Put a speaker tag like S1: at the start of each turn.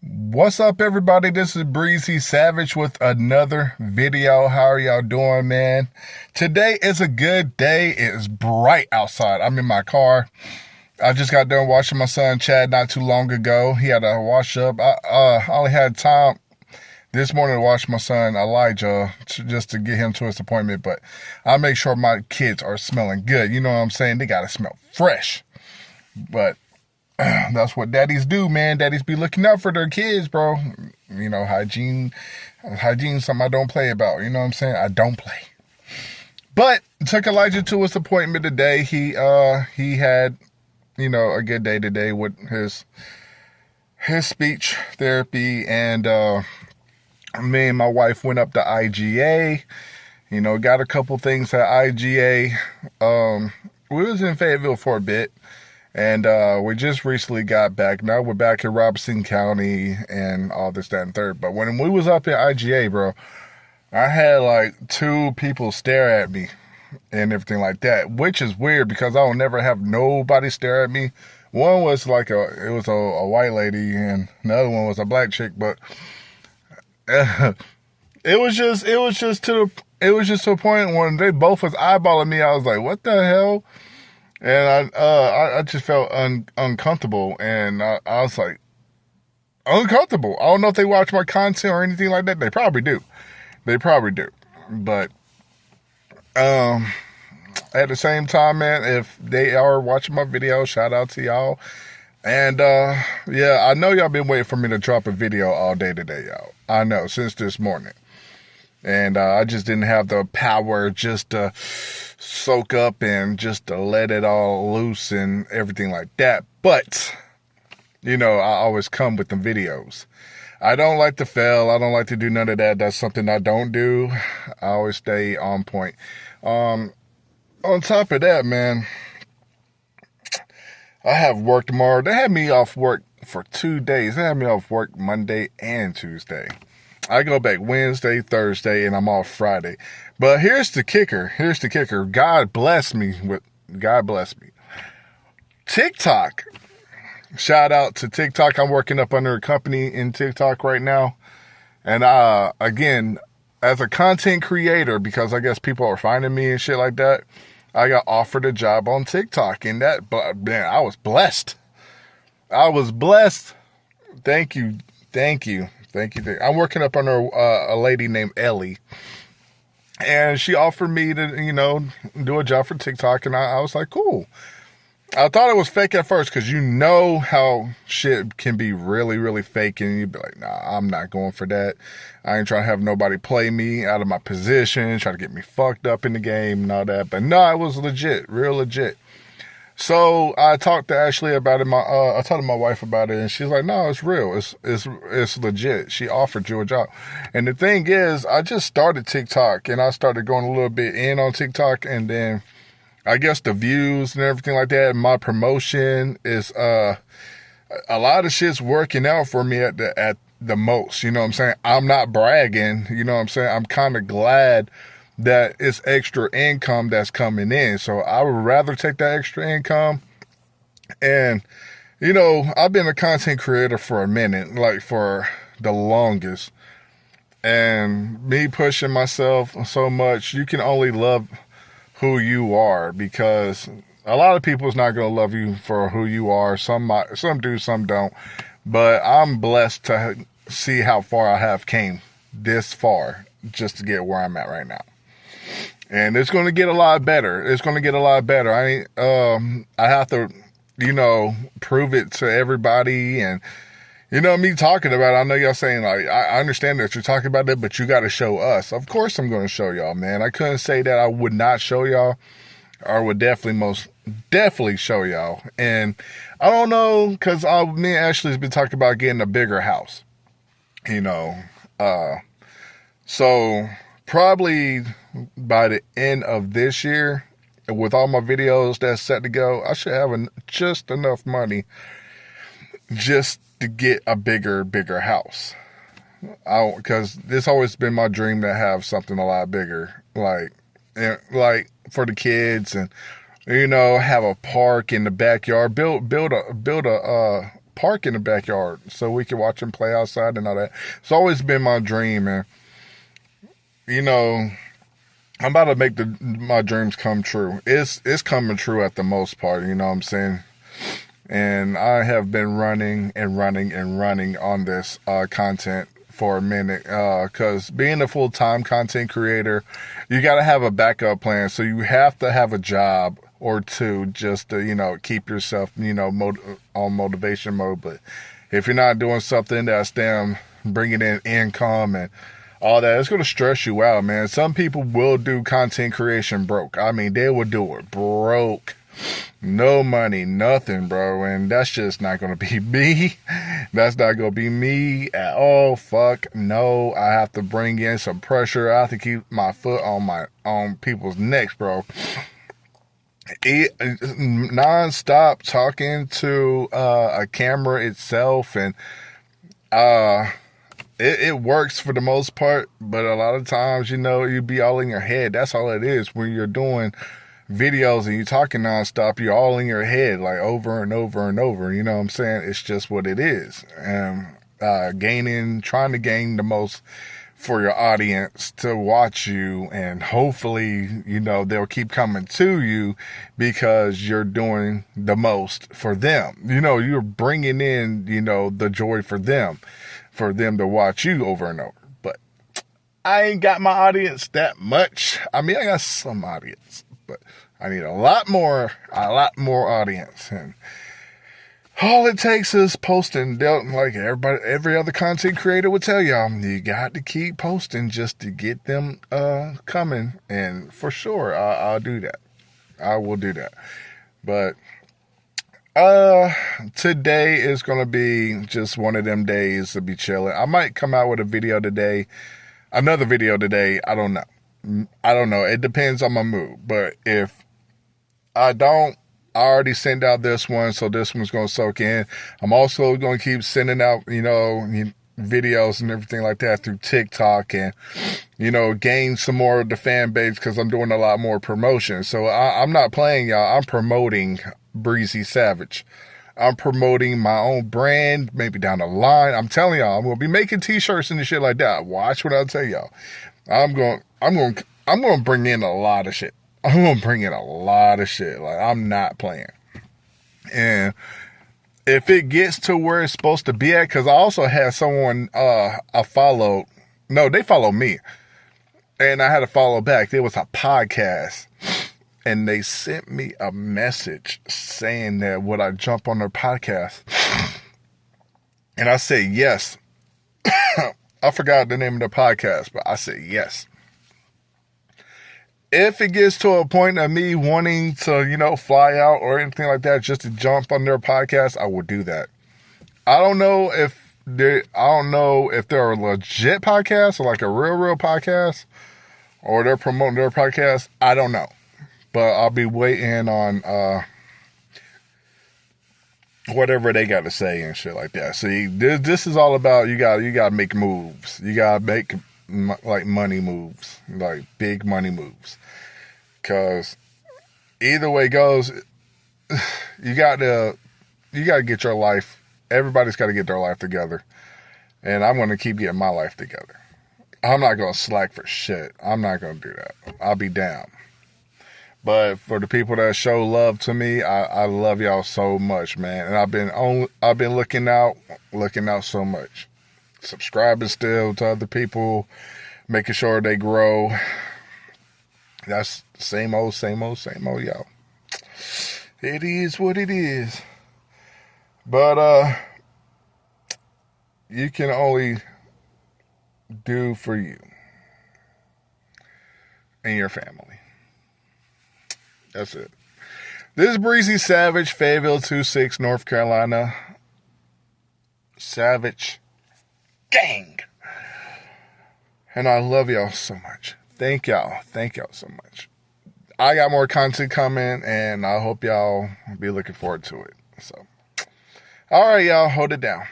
S1: What's up, everybody? This is Breezy Savage with another video. How are y'all doing, man? Today is a good day. It is bright outside. I'm in my car. I just got done watching my son Chad not too long ago. He had a wash up. I only had time this morning to watch my son Elijah just to get him to his appointment, but I make sure my kids are smelling good. You know what I'm saying? They gotta smell fresh. But that's what daddies do, man. Daddies be looking out for their kids, bro. You know, hygiene is something I don't play about. You know what I'm saying? I don't play. But took Elijah to his appointment today. He had, a good day today with his speech therapy, and me and my wife went up to IGA. Got a couple things at IGA. We was in Fayetteville for a bit. And we just recently got back. Now we're back in Robeson County and all this, that, and third. But when we was up at IGA, bro, I had like two people stare at me and everything like that, which is weird because I will never have nobody stare at me. One was like a white lady, and the other one was a black chick. But it was just to a point when they both was eyeballing me. I was like, what the hell? And I just felt uncomfortable, and I was like, uncomfortable. I don't know if they watch my content or anything like that. They probably do. But at the same time, man, if they are watching my video, shout out to y'all. And yeah, I know y'all been waiting for me to drop a video all day today, y'all. I know, since this morning. And I just didn't have the power just to soak up and just to let it all loose and everything like that. But, I always come with the videos. I don't like to fail. I don't like to do none of that. That's something I don't do. I always stay on point. On top of that, man, I have work tomorrow. They had me off work for 2 days. They had me off work Monday and Tuesday. I go back Wednesday, Thursday, and I'm off Friday. But here's the kicker. God bless me. TikTok. Shout out to TikTok. I'm working up under a company in TikTok right now. And again, as a content creator, because I guess people are finding me and shit like that, I got offered a job on TikTok. And man, I was blessed. Thank you. I'm working up under a lady named Ellie. And she offered me to, do a job for TikTok. And I was like, cool. I thought it was fake at first because you know how shit can be really, really fake. And you'd be like, nah, I'm not going for that. I ain't trying to have nobody play me out of my position, try to get me fucked up in the game and all that. But no, it was legit, real legit. So I talked to Ashley about it. I told my wife about it, and she's like, "No, it's real. It's legit. She offered you a job." And the thing is, I just started TikTok, and I started going a little bit in on TikTok, and then I guess the views and everything like that, and my promotion is a lot of shit's working out for me at the most. You know what I'm saying? I'm not bragging. You know what I'm saying? I'm kind of glad that it's extra income that's coming in. So I would rather take that extra income. And, I've been a content creator for a minute, like for the longest. And me pushing myself so much, you can only love who you are, because a lot of people is not going to love you for who you are. Some do, some don't. But I'm blessed to see how far I have came this far just to get where I'm at right now. And it's going to get a lot better. I have to, prove it to everybody. And, me talking about it, I know y'all saying, like, I understand that you're talking about it, but you got to show us. Of course I'm going to show y'all, man. I couldn't say that I would not show y'all. I would most definitely show y'all. And I don't know, because me and Ashley's been talking about getting a bigger house. So probably by the end of this year, with all my videos that's set to go, I should have just enough money just to get a bigger house. Because it's always been my dream to have something a lot bigger, like for the kids, and have a park in the backyard, build a park in the backyard so we can watch them play outside and all that. It's always been my dream, and you know, I'm about to make my dreams come true. It's coming true at the most part, you know what I'm saying? And I have been running on this content for a minute, because being a full-time content creator, you got to have a backup plan. So you have to have a job or two just to, you know, keep yourself, you know, on motivation mode. But if you're not doing something that's bringing in income and all that, it's going to stress you out, man. Some people will do content creation broke. I mean, they will do it broke. No money, nothing, bro. And that's just not going to be me. That's not going to be me at all. Fuck no. I have to bring in some pressure. I have to keep my foot on people's necks, bro. Non-stop talking to a camera itself, and it works for the most part, but a lot of times, you know, you be all in your head. That's all it is when you're doing videos and you're talking nonstop. You're all in your head, like over and over and over. You know what I'm saying? It's just what it is. And trying to gain the most for your audience to watch you, and hopefully, you know, they'll keep coming to you because you're doing the most for them. You know, you're bringing in, you know, the joy for them to watch you over and over. But I ain't got my audience that much. I mean, I got some audience, but I need a lot more audience. And all it takes is posting. Like every other content creator would tell y'all, you got to keep posting just to get them coming. And for sure, I'll do that. I will do that. But today is going to be just one of them days to be chilling. I might come out with another video today. I don't know. It depends on my mood. But if I don't, I already sent out this one, so this one's going to soak in. I'm also going to keep sending out, you know, videos and everything like that through TikTok, and, you know, gain some more of the fan base because I'm doing a lot more promotion. So I'm not playing, y'all. I'm promoting Breezy Savage. I'm promoting my own brand, maybe down the line. I'm telling y'all, I'm going to be making t-shirts and shit like that. Watch what I tell y'all. I'm going to bring in a lot of shit. I'm going to bring in a lot of shit. Like, I'm not playing. And if it gets to where it's supposed to be at, because I also had someone I followed. No, they followed me. And I had to follow back. There was a podcast. And they sent me a message saying that would I jump on their podcast? And I said yes. I forgot the name of the podcast, but I said yes. If it gets to a point of me wanting to, you know, fly out or anything like that just to jump on their podcast, I would do that. I don't know if they're a legit podcast or like a real podcast, or they're promoting their podcast. I don't know. But I'll be waiting on whatever they got to say and shit like that. See, this is all about you got to make moves. You got to make like money moves, like big money moves. Because either way it goes, you got to get your life. Everybody's got to get their life together. And I'm going to keep getting my life together. I'm not going to slack for shit. I'm not going to do that. I'll be down. But for the people that show love to me, I love y'all so much, man. And I've been looking out so much. Subscribing still to other people, making sure they grow. That's same old, y'all. It is what it is. But you can only do for you and your family. That's it. This is Breezy Savage, Fayetteville 26, North Carolina. Savage Gang. And I love y'all so much. Thank y'all so much. I got more content coming, and I hope y'all be looking forward to it. So, all right, y'all, hold it down.